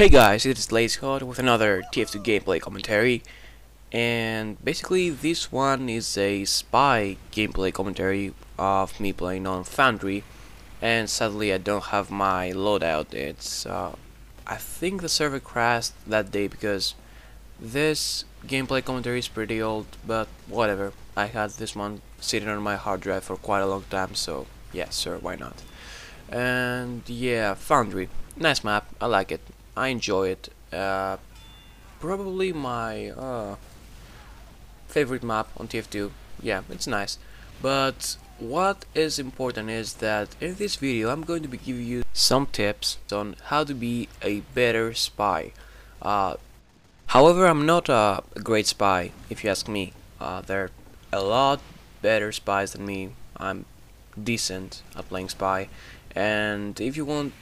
Hey guys, it is Scott with another Tf2 gameplay commentary, and basically this one is a spy gameplay commentary of me playing on Foundry, and sadly I don't have my loadout. I think the server crashed that day because this gameplay commentary is pretty old, but whatever. I had this one sitting on my hard drive for quite a long time, so yeah, sure, why not? And yeah, Foundry, nice map, I like it. I enjoy it. Probably my favorite map on Tf2. Yeah, it's nice. But what is important is that in this video I'm going to be giving you some tips on how to be a better spy. Uh, However, I'm not a great spy, if you ask me. There are a lot better spies than me. I'm decent at playing spy, and if you want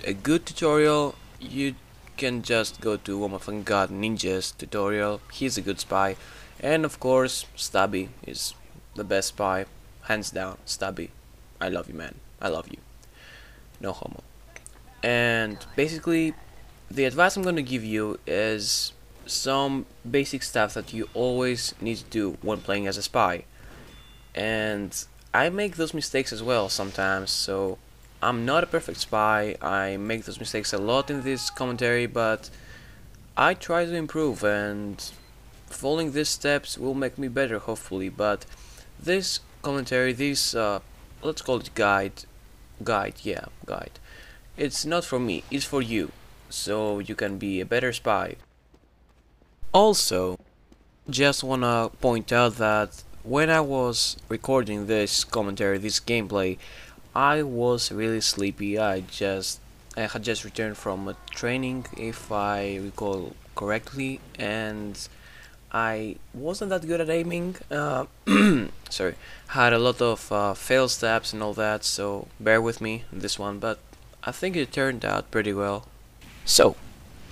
a good tutorial, you can just go to Oh My Fucking God Ninja's tutorial. He's a good spy, and of course, Stabby is the best spy, hands down. Stabby, I love you, man. I love you. No homo. And basically, the advice I'm gonna give you is some basic stuff that you always need to do when playing as a spy. And I make those mistakes as well sometimes, so I'm not a perfect spy. I make those mistakes a lot in this commentary, but I try to improve, and following these steps will make me better, hopefully. But this commentary, this let's call it guide, yeah, guide. It's not for me, it's for you, so you can be a better spy. Also, just wanna point out that when I was recording this commentary, this gameplay, I was really sleepy. I had just returned from a training, if I recall correctly, and I wasn't that good at aiming. Sorry, had a lot of fail steps and all that, so bear with me in this one, but I think it turned out pretty well. So,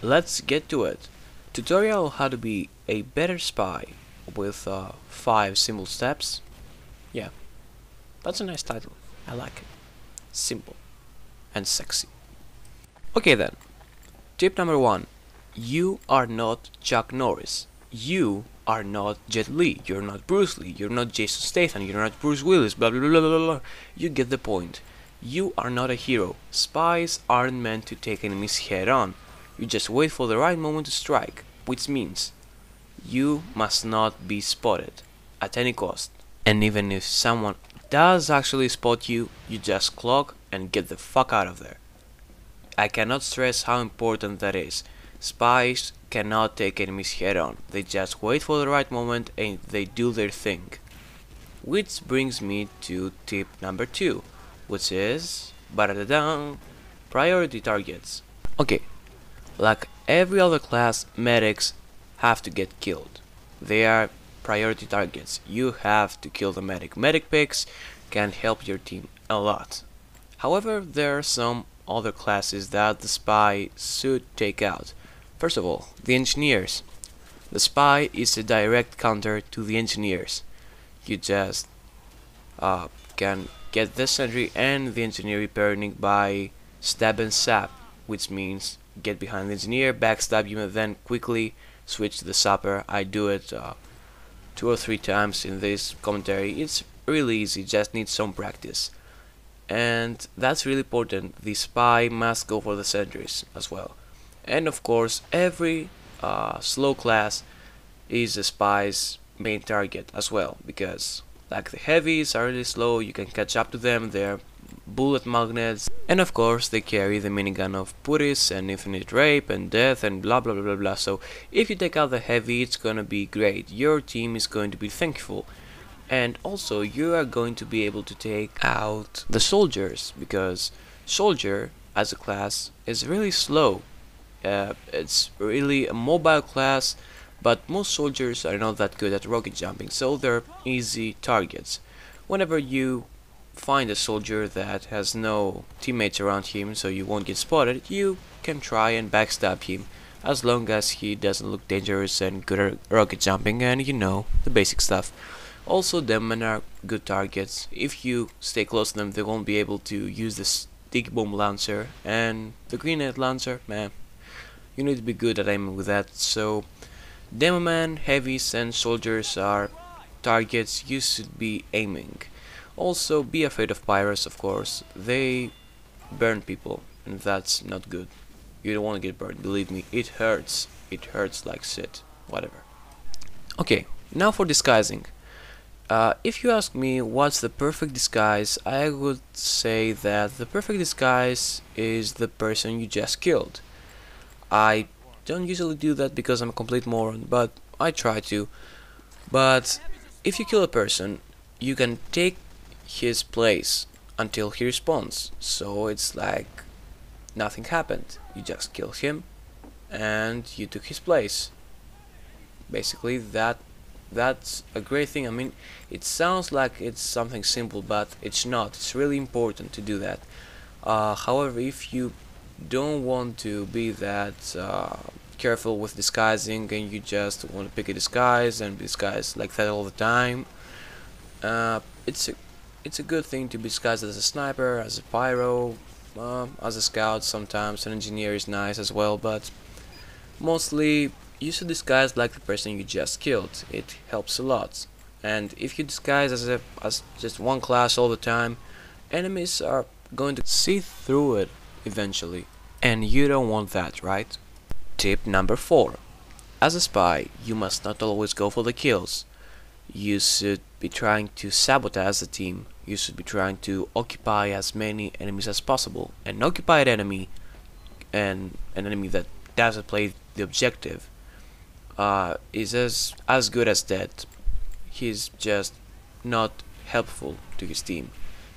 let's get to it. Tutorial how to be a better spy with 5 simple steps. Yeah, that's a nice title. I like it. Simple and sexy. Okay then. Tip number 1. You are not Chuck Norris. You are not Jet Li. You're not Bruce Lee. You're not Jason Statham. You're not Bruce Willis. Blah blah blah blah blah. You get the point. You are not a hero. Spies aren't meant to take enemies head on. You just wait for the right moment to strike, which means you must not be spotted at any cost. And even if someone does actually spot you, you just clock and get the fuck out of there. I cannot stress how important that is. Spies cannot take enemies head on. They just wait for the right moment and they do their thing. Which brings me to tip number 2, which is priority targets. Okay, like every other class, medics have to get killed. They are priority targets. You have to kill the medic. Medic picks can help your team a lot. However, there are some other classes that the spy should take out. First of all, the engineers. The spy is a direct counter to the engineers. You just can get the sentry and the engineer repairing by stab and sap, which means get behind the engineer, backstab him, and then quickly switch to the sapper. I do it 2 or 3 times in this commentary. It's really easy, just need some practice. And that's really important. The spy must go for the sentries as well. And of course, every slow class is the spy's main target as well, because like the heavies are really slow, you can catch up to them, they're bullet magnets, and of course they carry the minigun of putties and infinite rape and death and blah blah blah blah blah. So if you take out the heavy, it's gonna be great. Your team is going to be thankful. And also you are going to be able to take out the soldiers, because soldier as a class is really slow. It's really a mobile class, but most soldiers are not that good at rocket jumping, so they're easy targets. Whenever you find a soldier that has no teammates around him, so you won't get spotted, you can try and backstab him, as long as he doesn't look dangerous and good at rocket jumping and you know, the basic stuff. Also, them are good targets. If you stay close to them, they won't be able to use the stick bomb launcher, and the grenade launcher, man, You need to be good at aiming with that. So demo man, heavies and soldiers are targets you should be aiming. Also be afraid of pyros, of course. They burn people and that's not good. You don't want to get burned, believe me, it hurts. It hurts like shit. Whatever. Okay, now for disguising. If you ask me what's the perfect disguise, I would say that the perfect disguise is the person you just killed. I don't usually do that because I'm a complete moron, but I try to. But if you kill a person, you can take his place until he responds. So it's like nothing happened. You just killed him and you took his place. Basically that's a great thing. I mean, it sounds like it's something simple, but it's not. It's really important to do that. However, if you don't want to be that careful with disguising and you just want to pick a disguise and disguise like that all the time, it's a good thing to be disguised as a sniper, as a pyro, as a scout. Sometimes an engineer is nice as well, but mostly you should disguise like the person you just killed. It helps a lot. And if you disguise as just one class all the time, enemies are going to see through it eventually. And you don't want that, right? Tip number 4. As a spy, you must not always go for the kills. You should be trying to sabotage the team. You should be trying to occupy as many enemies as possible. An occupied enemy and an enemy that doesn't play the objective is as good as dead. He's just not helpful to his team.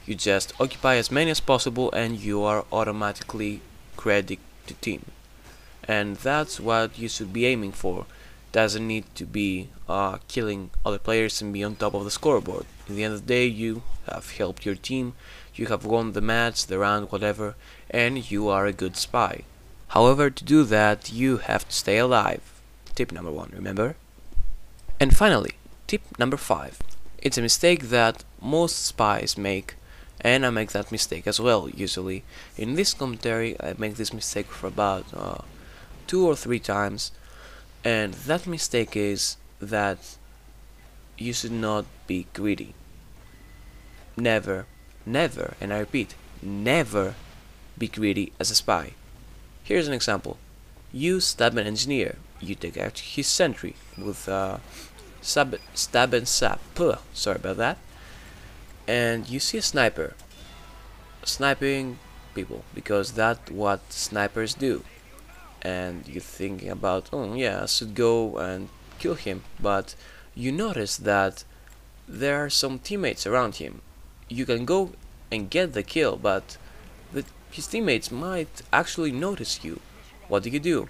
You just occupy as many as possible and you are automatically credit to team. And that's what you should be aiming for. Doesn't need to be killing other players and be on top of the scoreboard. In the end of the day, you have helped your team, you have won the match, the round, whatever, and you are a good spy. However, to do that, you have to stay alive. Tip number 1, remember? And finally, tip number 5. It's a mistake that most spies make, and I make that mistake as well, usually. In this commentary, I make this mistake for about 2 or 3 times, and that mistake is that you should not be greedy. Never, never, and I repeat, never be greedy as a spy. Here's an example. You stab an engineer. You take out his sentry with stab and sap. Sorry about that. And you see a sniper sniping people because that's what snipers do. And you're thinking about, oh yeah, I should go and kill him. But you notice that there are some teammates around him. You can go and get the kill, but his teammates might actually notice you. What do?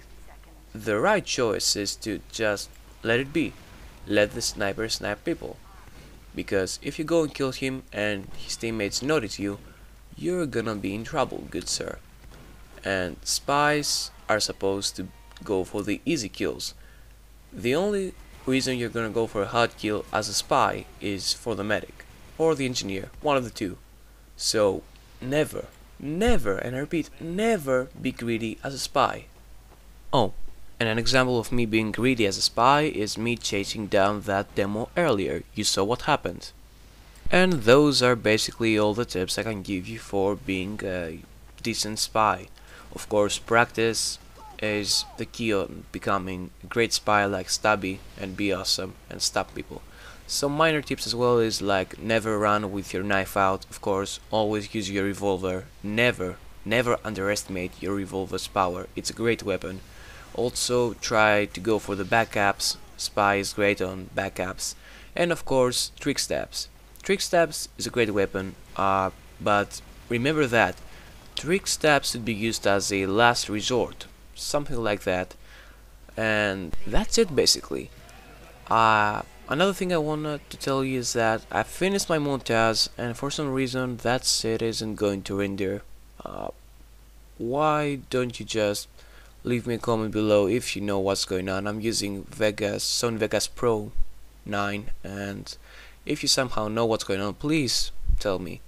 The right choice is to just let it be. Let the sniper snipe people. Because if you go and kill him and his teammates notice you, you're gonna be in trouble, good sir. And spies are supposed to go for the easy kills. The only reason you're gonna go for a hard kill as a spy is for the medic or the engineer, one of the two. So never, never, and I repeat, never be greedy as a spy. Oh, and an example of me being greedy as a spy is me chasing down that demo earlier. You saw what happened. And those are basically all the tips I can give you for being a decent spy. Of course, practice is the key on becoming a great spy like Stabby and be awesome and stab people. Some minor tips as well is like never run with your knife out. Of course, always use your revolver. Never underestimate your revolver's power. It's a great weapon. Also try to go for the backups. Spy is great on backups. And of course, trick stabs. Trick stabs is a great weapon, but remember that trick stabs should be used as a last resort, something like that. And that's it basically. Another thing I wanted to tell you is that I finished my montage and for some reason that set isn't going to render. Why don't you just leave me a comment below if you know what's going on. I'm using Sony Vegas Pro 9, and if you somehow know what's going on, please tell me.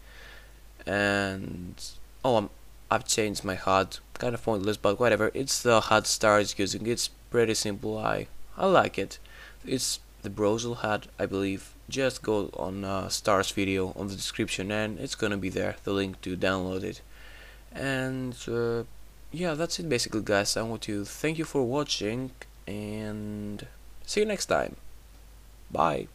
And oh, I've changed my HUD, kind of pointless, but whatever. It's the HUD Star is using. It's pretty simple. I like it. It's the browser HUD, I believe. Just go on Star's video on the description, and it's gonna be there, the link to download it. And yeah, that's it basically, guys. I want to thank you for watching, and see you next time. Bye.